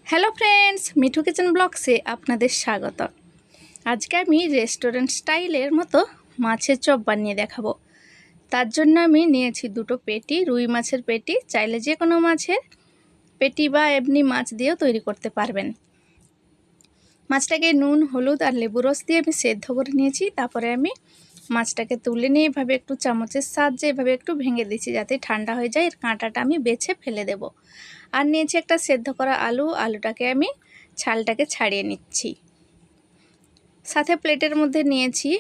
Hello friends, Mithu kitchen ব্লগসে আপনাদের স্বাগত। আজকে আমি রেস্টুরেন্ট স্টাইলের মতো মাছের চপ বানিয়ে দেখাবো। তার জন্য আমি নিয়েছি দুটো পেটি, রুই মাছের পেটি। চাইলে যে কোনো মাছের পেটি বা এমনি মাছ দিয়েও তৈরি করতে পারবেন। মাছটাকে নুন, হলুদ আর লেবু রস দিয়ে আমি সেদ্ধ করে নিয়েছি। তারপরে আমি মাছটাকে তুলে নিয়ে এভাবে একটু চামচের সাহায্যে এভাবে একটু ভেঙে দিচ্ছি যাতে ঠান্ডা হয়ে যায়। এর কাঁটাটা আমি বেছে ফেলে দেব। আর নিয়েছি একটা সেদ্ধ করা আলুটাকে আমি ছালটাকে ছাড়িয়ে নিচ্ছি। সাথে প্লেটের মধ্যে নিয়েছি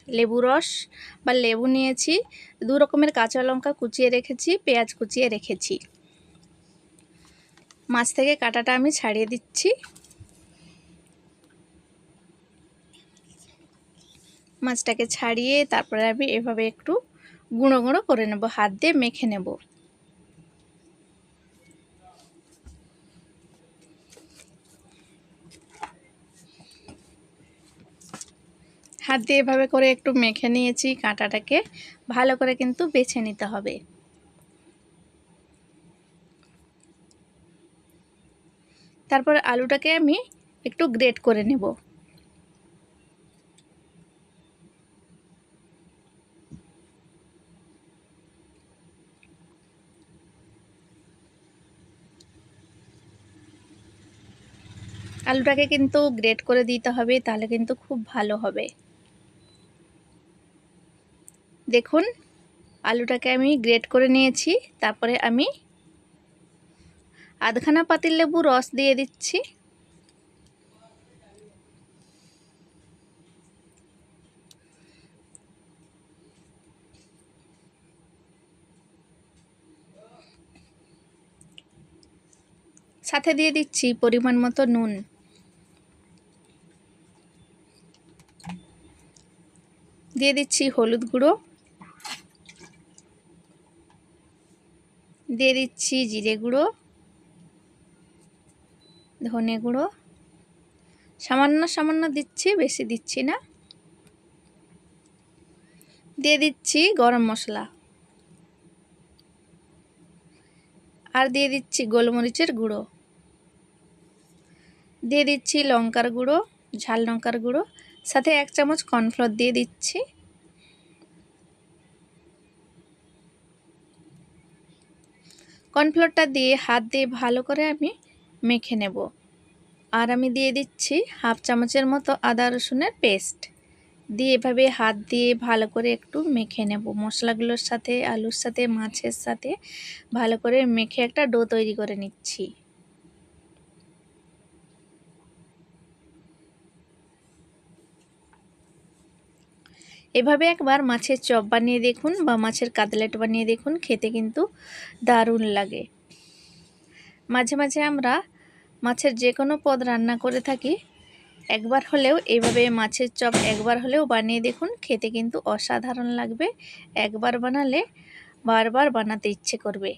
লেবু রস বা লেবু নিয়েছি, 2 রকমের কাঁচা লঙ্কা কুচিয়ে রেখেছি, পেঁয়াজ কুচিয়ে রেখেছি। মাছ থেকে কাঁটাটা আমি ছাড়িয়ে দিচ্ছি। মাছটাকে ছাড়িয়ে তারপরে আমি এভাবে একটু গুঁড়ো গুঁড়ো করে নেব, হাত দিয়ে মেখে নেব। হাত দিয়ে এভাবে করে একটু মেখে নিয়েছি। কাঁটাটাকে ভালো করে কিন্তু বেছে নিতে হবে। তারপর আলুটাকে আমি একটু গ্রেট করে নেব। আলুটাকে কিন্তু গ্রেট করে দিতে হবে, তাহলে কিন্তু খুব ভালো হবে। দেখুন, আলুটাকে আমি গ্রেট করে নিয়েছি। তারপরে আমি আধখানা পাতিলেবু রস দিয়ে দিচ্ছি। সাথে দিয়ে দিচ্ছি পরিমাণ মতো নুন। দিয়ে দিচ্ছি হলুদ গুঁড়ো, দিয়ে দিচ্ছি জিরে গুঁড়ো, ধনে গুঁড়ো, সামান্য সামান্য দিচ্ছি, বেশি দিচ্ছি না। দিয়ে দিচ্ছি গরম মশলা, আর দিয়ে দিচ্ছি গোলমরিচের গুঁড়ো, দিয়ে দিচ্ছি লঙ্কার গুঁড়ো, ঝাল লঙ্কার গুঁড়ো, সাথে 1 চামচ কর্নফ্লোর দিয়ে দিচ্ছি। কর্নফ্লোরটা দিয়ে হাত দিয়ে ভালো করে আমি মেখে নেব। আর আমি দিয়ে দিচ্ছি 1/2 চামচের মতো আদা রসুনের পেস্ট দিয়ে এভাবে হাত দিয়ে ভালো করে একটু মেখে নেব। মশলাগুলোর সাথে, আলুর সাথে, মাছের সাথে ভালো করে মেখে একটা ডো তৈরি করে নিচ্ছি। এভাবে একবার মাছের চপ বানিয়ে দেখুন বা মাছের কাটলেট বানিয়ে দেখুন, খেতে কিন্তু দারুণ লাগে। মাঝে মাঝে আমরা মাছের যে কোনো পদ রান্না করে থাকি, একবার হলেও এইভাবে মাছের চপ একবার হলেও বানিয়ে দেখুন, খেতে কিন্তু অসাধারণ লাগবে। একবার বানালে বারবার বানাতে ইচ্ছে করবে।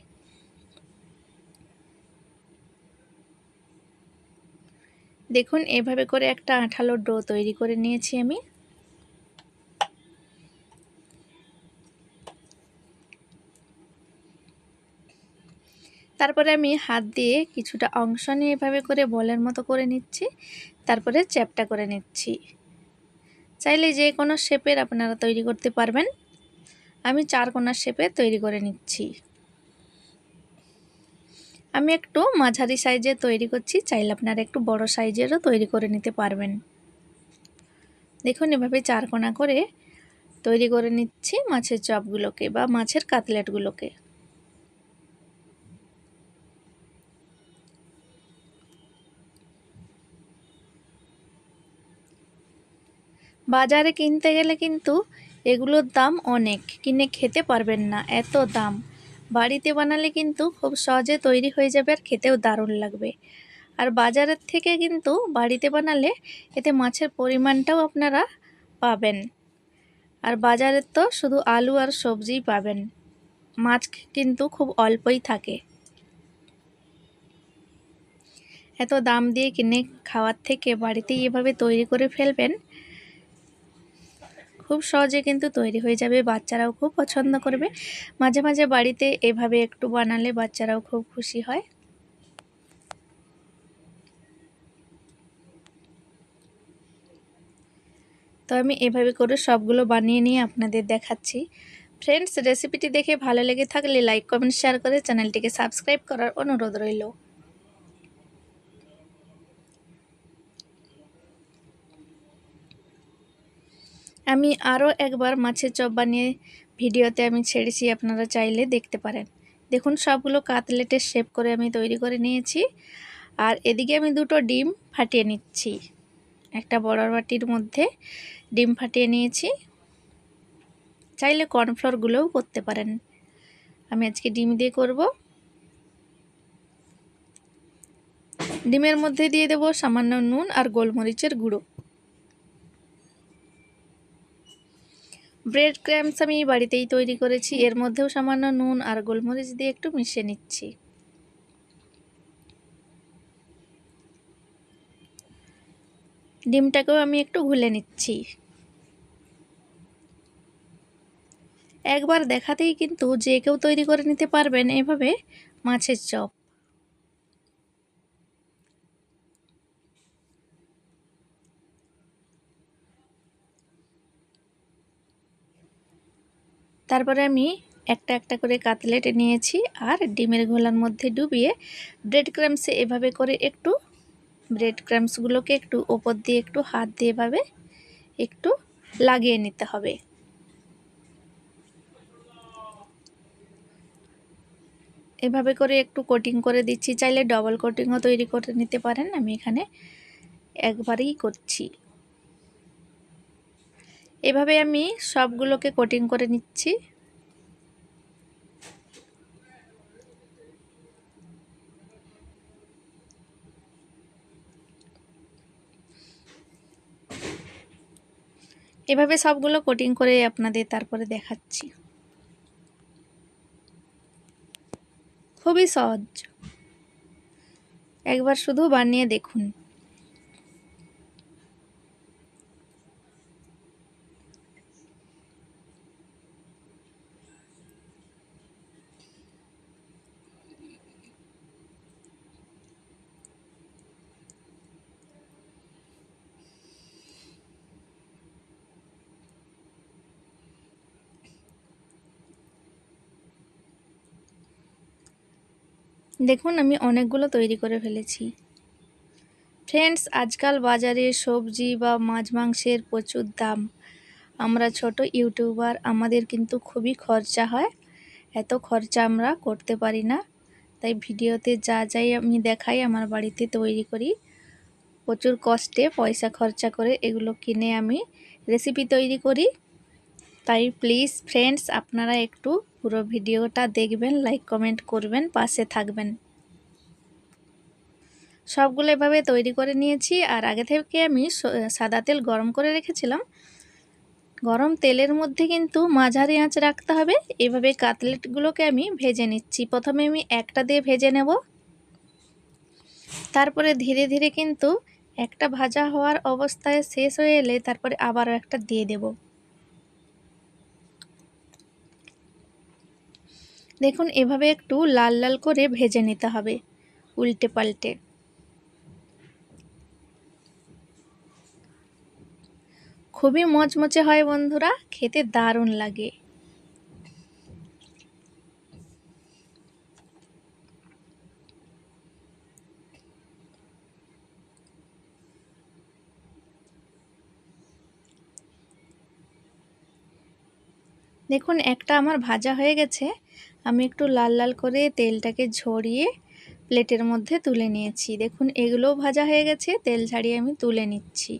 দেখুন, এভাবে করে একটা আঠালো ডো তৈরি করে নিয়েছি আমি। তারপরে আমি হাত দিয়ে কিছুটা অংশ নিয়ে এভাবে করে বলের মতো করে নিচ্ছি। তারপরে চ্যাপটা করে নিচ্ছি। চাইলে যে কোনো শেপের আপনারা তৈরি করতে পারবেন। আমি 4 কোণার শেপে তৈরি করে নিচ্ছি। আমি একটু মাঝারি সাইজে তৈরি করছি, চাইলে আপনারা একটু বড় সাইজেরও তৈরি করে নিতে পারবেন। দেখুন, এভাবে 4 কোণা করে তৈরি করে নিচ্ছি মাছের চপগুলোকে বা মাছের কাটলেটগুলোকে। বাজারে কিনতে গেলে কিন্তু এগুলোর দাম অনেক, কিনে খেতে পারবেন না, এত দাম। বাড়িতে বানালে কিন্তু খুব সহজে তৈরি হয়ে যাবে আর খেতেও দারুণ লাগবে। আর বাজারের থেকে কিন্তু বাড়িতে বানালে এতে মাছের পরিমাণটাও আপনারা পাবেন। আর বাজারে তো শুধু আলু আর সবজিই পাবেন, মাছ কিন্তু খুব অল্পই থাকে। এত দাম দিয়ে কিনে খাওয়ার থেকে বাড়িতেই এভাবে তৈরি করে ফেলবেন, খুব সহজে কিন্তু তৈরি হয়ে যাবে। বাচ্চারাও খুব পছন্দ করবে। মাঝে মাঝে বাড়িতে এভাবে একটু বানালে বাচ্চারাও খুব খুশি হয়। তো আমি এভাবে করে সবগুলো বানিয়ে নিয়ে আপনাদের দেখাচ্ছি। ফ্রেন্ডস, রেসিপিটি দেখে ভালো লেগে থাকলে লাইক কমেন্ট শেয়ার করে চ্যানেলটিকে সাবস্ক্রাইব করার অনুরোধ রইল। আমি আরও একবার মাছের চপ বানিয়ে ভিডিওতে আমি ছেড়েছি, আপনারা চাইলে দেখতে পারেন। দেখুন সবগুলো কাতলেটের শেপ করে আমি তৈরি করে নিয়েছি। আর এদিকে আমি দুটো ডিম ফাটিয়ে নিচ্ছি। একটা বড় বাটির মধ্যে ডিম ফাটিয়ে নিয়েছি, চাইলে কর্নফ্লোরগুলোও করতে পারেন। আমি আজকে ডিম দিয়ে করব। ডিমের মধ্যে দিয়ে দেব সামান্য নুন আর গোলমরিচের গুঁড়ো। ব্রেড ক্রাম্বস আমি বাড়িতেই তৈরি করেছি, এর মধ্যেও সামান্য নুন আর গোলমরিচ দিয়ে একটু মিশিয়ে নিচ্ছি। ডিমটাকেও আমি একটু ঘুলে নিচ্ছি। একবার দেখাতেই কিন্তু যে কেউ তৈরি করে নিতে পারবেন এভাবে মাছের চপ। তারপরে আমি একটা একটা করে কাটলেট নিয়েছি আর ডিমের ঘোলার মধ্যে ডুবিয়ে ব্রেড ক্রাম্বসে এভাবে করে একটু ব্রেড ক্রাম্বসগুলোকে একটু ওপর দিয়ে একটু হাত দিয়ে এভাবে একটু লাগিয়ে নিতে হবে। এভাবে করে একটু কোটিং করে দিচ্ছি, চাইলে ডবল কোটিংও তৈরি করে নিতে পারেন। আমি এখানে একবারেই করছি। এভাবে আমি সবগুলোকে কোটিং করে নিচ্ছি। এভাবে সবগুলো কোটিং করে আপনাদের তারপরে দেখাচ্ছি। খুবই সহজ, একবার শুধু বানিয়ে দেখুন। দেখুন আমি অনেকগুলো তৈরি করে ফেলেছি। ফ্রেন্ডস, আজকাল বাজারে সবজি বা মাছ মাংসের প্রচুর দাম। আমরা ছোট ইউটিউবার, আমাদের কিন্তু খুবই খরচা হয়। এত খরচা আমরা করতে পারি না, তাই ভিডিওতে যা যাই আমি দেখাই আমার বাড়িতে তৈরি করি। প্রচুর কষ্টে পয়সা খরচা করে এগুলো কিনে আমি রেসিপি তৈরি করি। তাই প্লিজ ফ্রেন্ডস, আপনারা একটু পুরো ভিডিওটা দেখবেন, লাইক কমেন্ট করবেন, পাশে থাকবেন। সবগুলো এভাবে তৈরি করে নিয়েছি। আর আগে থেকে আমি সাদা তেল গরম করে রেখেছিলাম। গরম তেলের মধ্যে কিন্তু মাঝারি আঁচ রাখতে হবে। এভাবে কাটলেটগুলোকে আমি ভেজে নিচ্ছি। প্রথমে আমি একটা দিয়ে ভেজে নেব, তারপরে ধীরে ধীরে কিন্তু একটা ভাজা হওয়ার অবস্থায় শেষ হয়ে এলে তারপরে আবারও একটা দিয়ে দেব। দেখুন এভাবে একটু লাল লাল করে ভেজে নিতে হবে, উল্টে পাল্টে। খুবই মচমচে হয় বন্ধুরা, খেতে দারুণ লাগে। দেখুন একটা আমার ভাজা হয়ে গেছে। আমি একটু লাল লাল করে তেলটাকে ঝরিয়ে প্লেটের মধ্যে তুলে নিয়েছি। দেখুন এগুলোও ভাজা হয়ে গেছে, তেল ছাড়িয়ে আমি তুলে নিচ্ছি।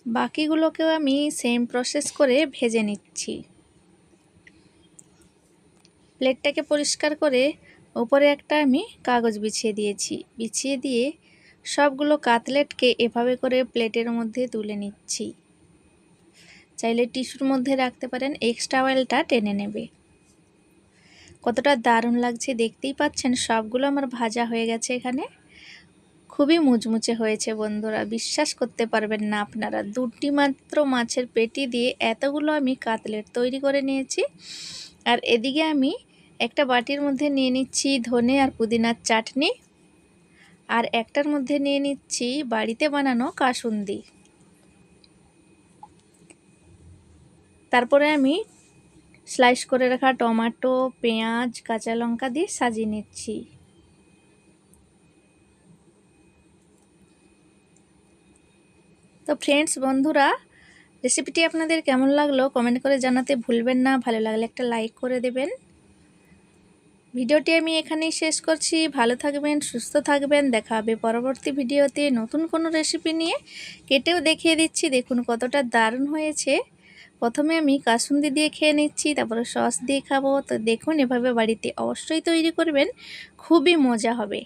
বাকিগুলোকেও আমি সেম প্রসেস করে ভেজে নিচ্ছি। প্লেটটাকে পরিষ্কার করে ওপরে একটা আমি কাগজ বিছিয়ে দিয়েছি। বিছিয়ে দিয়ে সবগুলো কাটলেটকে এভাবে করে প্লেটের মধ্যে তুলে নিচ্ছি। চাইলে টিস্যুর মধ্যে রাখতে পারেন, এক্সট্রা অয়েলটা টেনে নেবে। কতটা দারুণ লাগছে দেখতেই পাচ্ছেন। সবগুলো আমার ভাজা হয়ে গেছে। এখানে খুবই মুচমুচে হয়েছে বন্ধুরা, বিশ্বাস করতে পারবেন না আপনারা। দুটি মাত্র মাছের পেটি দিয়ে এতগুলো আমি কাটলেট তৈরি করে নিয়েছি। আর এদিকে আমি একটা বাটির মধ্যে নিয়ে নিচ্ছি ধনে আর পুদিনার চাটনি। আর একটার মধ্যে নিয়ে নিচ্ছি বাড়িতে বানানো কাসুন্দি। তারপরে আমি স্লাইস করে রাখা টমেটো, পেঁয়াজ, কাঁচা লঙ্কা দিয়ে সাজিয়ে নিচ্ছি। তো ফ্রেন্ডস, বন্ধুরা, রেসিপিটি আপনাদের কেমন লাগলো কমেন্ট করে জানাতে ভুলবেন না। ভালো লাগলে একটা লাইক করে দেবেন। ভিডিওটি আমি এখানেই শেষ করছি। ভালো থাকবেন, সুস্থ থাকবেন। দেখা হবে পরবর্তী ভিডিওতে নতুন কোনো রেসিপি নিয়ে। কেটেও দেখিয়ে দিচ্ছি, দেখুন কতটা দারুণ হয়েছে। প্রথমে আমি কাসুন্দি দিয়ে খেয়ে নিচ্ছি, তারপরে সস দিয়ে খাবো। তো দেখুন, এভাবে বাড়িতে অবশ্যই তৈরি করবেন, খুবই মজা হবে।